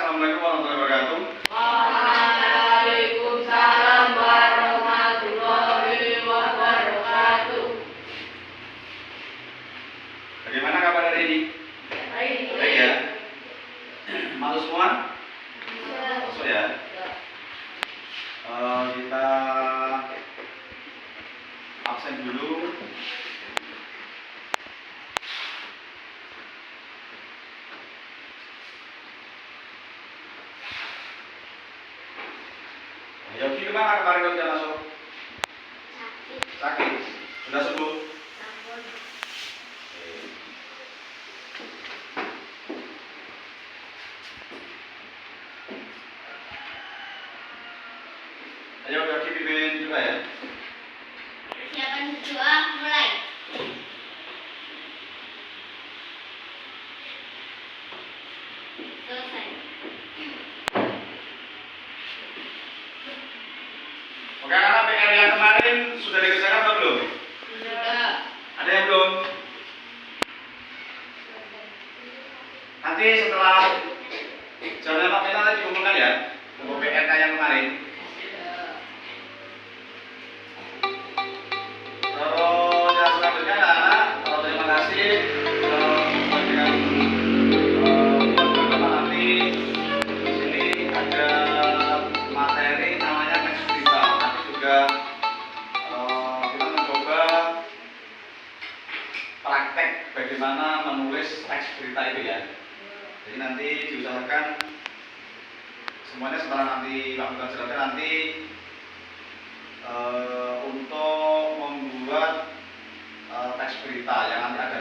Assalamualaikum warahmatullahi wabarakatuh. Waalaikumsalam warahmatullahi wabarakatuh. Bagaimana kabar hari ini? Baik ya? Masuk semua? Masuk ya? Kita absen dulu. Yogi kemana kemarin kalau tidak masuk? Sakit. Sudah sembuh? Ayo Yogi pimpin juga ya. Persiapan berdoa mulai. Selesai. Oke, anak PR yang kemarin sudah dikerjakan atau belum? Sudah. Ada yang belum? Nanti setelah jalan Pak Meta tadi dikumpulkan ya, untuk PRK yang kemarin. Terus yang selanjutnya anak-anak, terima kasih dengan Bapak nanti di sini ada materi namanya teks berita. Nanti juga kita mencoba praktek bagaimana menulis teks berita itu ya. Jadi nanti diusahakan semuanya setelah nanti waktu pelajarannya nanti untuk membuat teks berita yang nanti ada.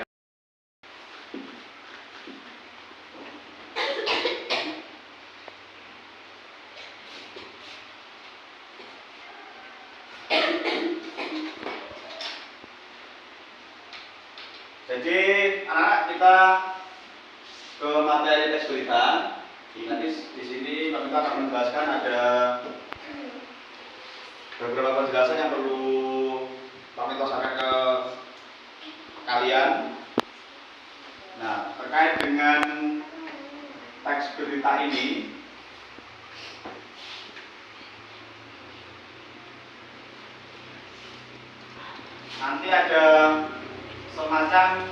Jadi anak-anak kita ke materi teks berita. Nanti di sini kita akan menjelaskan ada beberapa penjelasan yang perlu Pak Minto sampaikan ke kalian. Nah, terkait dengan teks berita ini, nanti ada semacam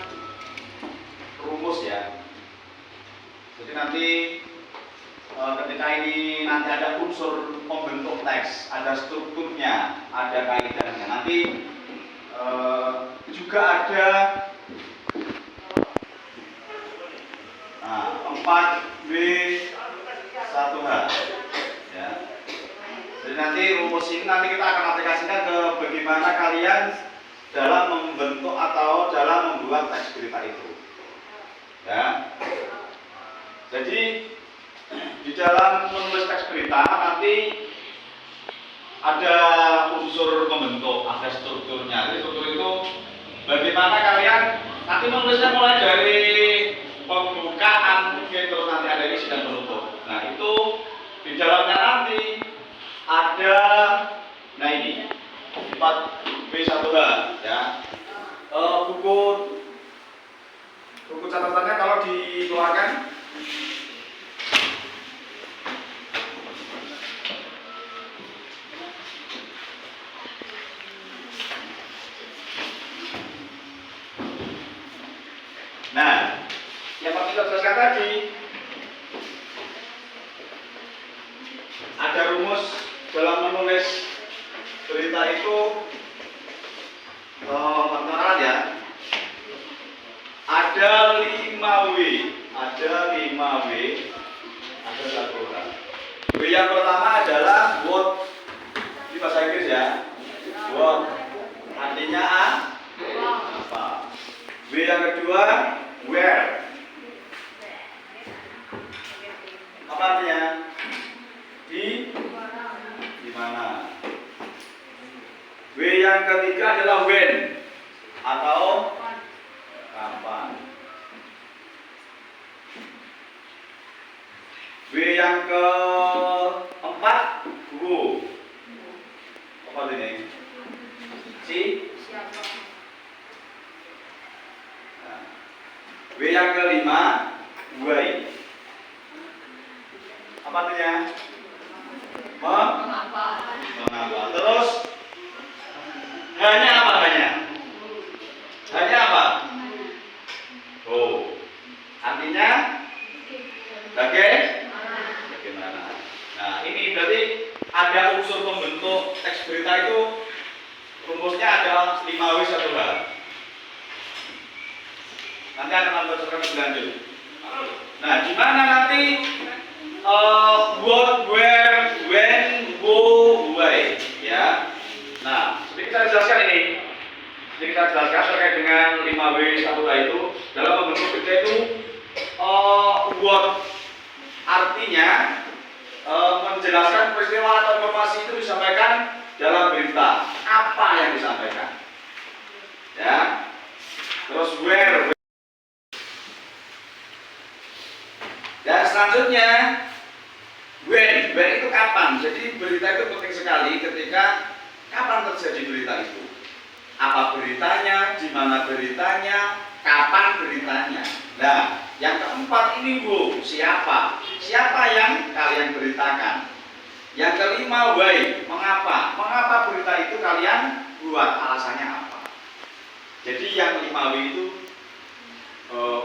rumus ya. Jadi nanti ketika ini nanti ada unsur pembentuk teks, ada strukturnya, ada kaidahnya. Nanti juga ada 4W1H ya. Jadi nanti rumus ini nanti kita akan aplikasikan ke bagaimana kalian dalam membentuk atau dalam membuat teks berita itu ya. Jadi di dalam menulis teks berita nanti ada unsur pembentuk, ada strukturnya. Jadi struktur itu bagaimana kalian nanti menulisnya mulai dari pembukaan mungkin terus nanti ada isi dan penutup. Nah itu di dalamnya nanti ada, nah ini 4W1H ya. Buku catatannya kalau dikeluarkan. Nah, yang Pak Minto jelaskan tadi ada rumus dalam menulis berita itu teman-teman ya. Ada 5W, ada 5W, ada 1H. W yang pertama adalah what, di bahasa Inggris ya. What artinya apa? W yang kedua where, apa artinya? Di mana? W yang ketiga adalah when atau kapan. W yang keempat who, apa ini? Siapa? W yang kelima why. Apa artinya? Mengapa? Mengapa? Terus hanya apa hanya? Hanya apa? Oh, artinya bagaimana? Nah, ini berarti ada unsur pembentuk teks berita itu rumusnya ada 5W1H. Nanti akan berdasarkan lebih lanjut. Nah, gimana nanti what, where, when, who, why, ya. Nah, sedikit saya jelaskan ini. Sedikit saya jelaskan terkait dengan 5W1H itu dalam membentuk berita itu what artinya menjelaskan peristiwa atau informasi itu disampaikan dalam berita. Apa yang disampaikan? Ya. Terus where. Dan selanjutnya when itu kapan? Jadi berita itu penting sekali ketika kapan terjadi berita itu. Apa beritanya, di mana beritanya, kapan beritanya. Nah, yang keempat ini Bu, siapa? Siapa yang kalian beritakan? Yang kelima why, mengapa? Mengapa berita itu kalian buat? Alasannya apa? Jadi yang 5W itu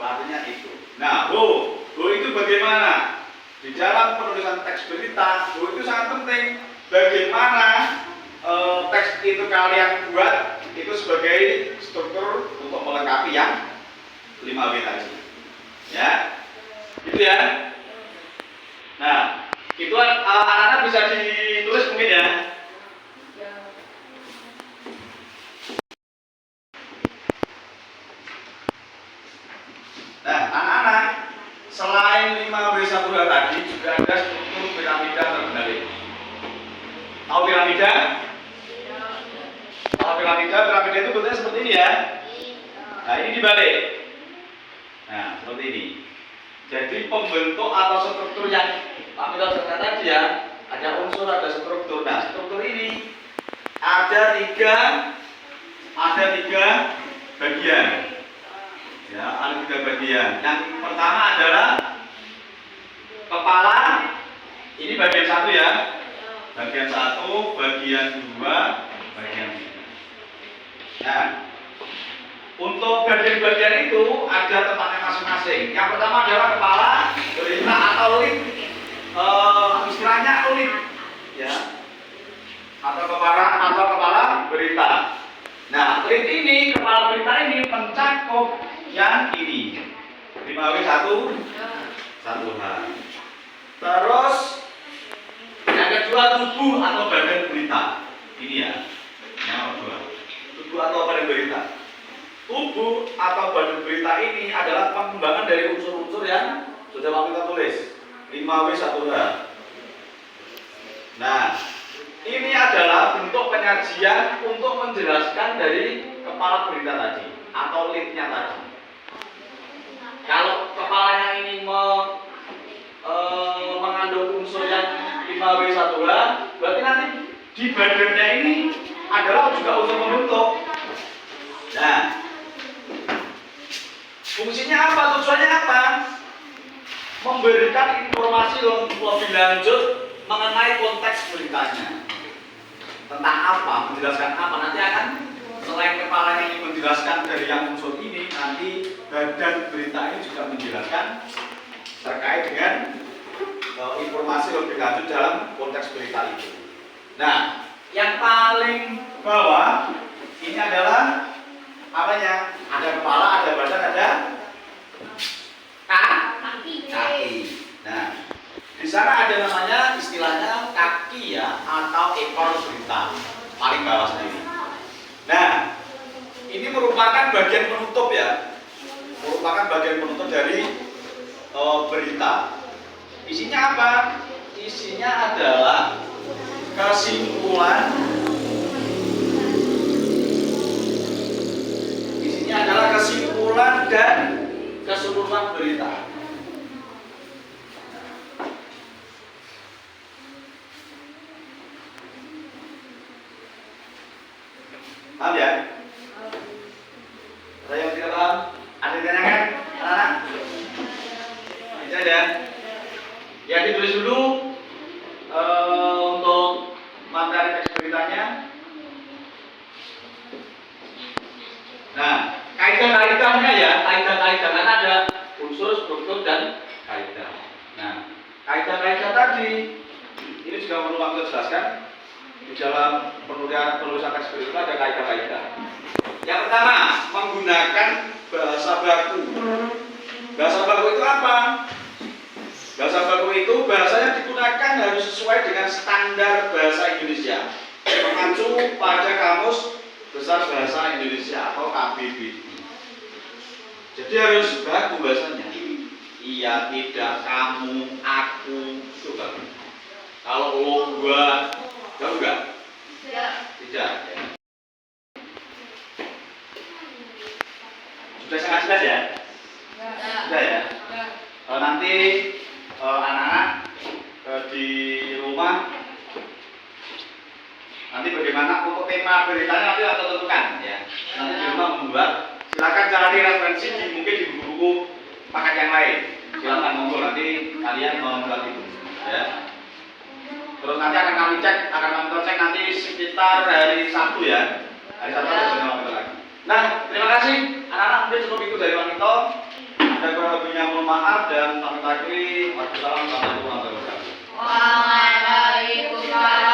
artinya itu. Nah, who itu bagaimana? Di dalam penulisan teks berita, who itu sangat penting. Bagaimana teks itu kalian buat itu sebagai struktur untuk melengkapi yang 5W tadi. Ya, gitu ya. Nah, itu anak-anak bisa ditulis mungkin ya. Nah, anak-anak, selain 5W1H tadi juga ada struktur piramida terbalik. Tahu piramida? Tahu piramida itu bentuknya seperti ini ya. Nah, ini dibalik. Nah, seperti ini. Jadi pembentuk atau struktur yang Pak Milo cerita tadi ya, ada unsur, ada struktur. Nah, struktur ini ada tiga bagian. Ya, ada 3 bagian. Yang pertama adalah kepala. Ini bagian 1 ya. Bagian 1, bagian 2, bagian 3. Nah, untuk bagian-bagian itu ada tempatnya masing-masing. Yang pertama adalah kepala berita atau lead. Istilahnya lead, ya. Atau kepala berita. Nah, lead ini, kepala berita ini mencakup yang ini 5W1H. Terus yang kedua tubuh atau badan berita. Ini ya. Yang kedua, tubuh atau badan berita. Tubuh atau badan berita ini adalah pengembangan dari unsur-unsur yang sudah kita tulis 5W1H. Nah, ini adalah bentuk penyajian untuk menjelaskan dari kepala berita tadi atau lead-nya tadi. Kalau kepalanya ini mengandung unsur yang 5W1H, berarti nanti di badannya ini adalah juga unsur pembentuk. Nah, fungsinya apa? Tujuannya apa? Memberikan informasi lebih lanjut mengenai konteks beritanya. Tentang apa? Menjelaskan apa? Nanti akan selain kepala ini menjelaskan dari yang unsur ini, nanti badan berita ini juga menjelaskan terkait dengan informasi lebih lanjut dalam konteks berita itu. Nah, yang paling bawah ini adalah apanya? Ada kepala, ada badan, ada kaki. Nah, di sana ada namanya istilahnya kaki ya, atau ekor berita paling bawah sendiri. Nah, ini merupakan bagian penutup ya, merupakan bagian penutup dari berita. Isinya apa? Isinya adalah kesimpulan. Isinya adalah kesimpulan dan keseluruhan berita. Paham ya? Ada yang tidak paham? Ada yang tanyakan? Anak-anak? Bisa ya? Ya, ditulis dulu unsur, struktur, dan kaidah. Nah, kaidah-kaidah tadi ini juga perlu kami jelaskan di dalam penulisan teks berikut ada kaidah-kaidah. Yang pertama, menggunakan bahasa baku. Bahasa baku itu apa? Bahasa baku itu bahasanya digunakan harus sesuai dengan standar bahasa Indonesia, mengacu pada Kamus Besar Bahasa Indonesia atau KBBI. Jadi harus baku bahasanya. Iya, tidak, kamu, aku, itu baku. Kalau lo, gua, baku enggak? Tidak. Ya. Sudah sangat jelas ya? Sudah ya? Nanti anak-anak di rumah nanti bagaimana untuk tema beritanya nanti akan tentukan ya. Nanti di rumah membuat, silakan cari referensi mungkin di buku-buku paket yang lain. Silakan monggo nanti kalian membuat itu ya. Terus nanti akan kami cek nanti sekitar hari Sabtu ya. Hari Sabtu ada jurnal kita lagi. Nah, terima kasih anak-anak, mungkin cukup itu dari Wanito. Ada kurang lebihnya mohon maaf dan kami akhiri. Wassalamualaikum warahmatullahi wabarakatuh. Waalaikumsalam.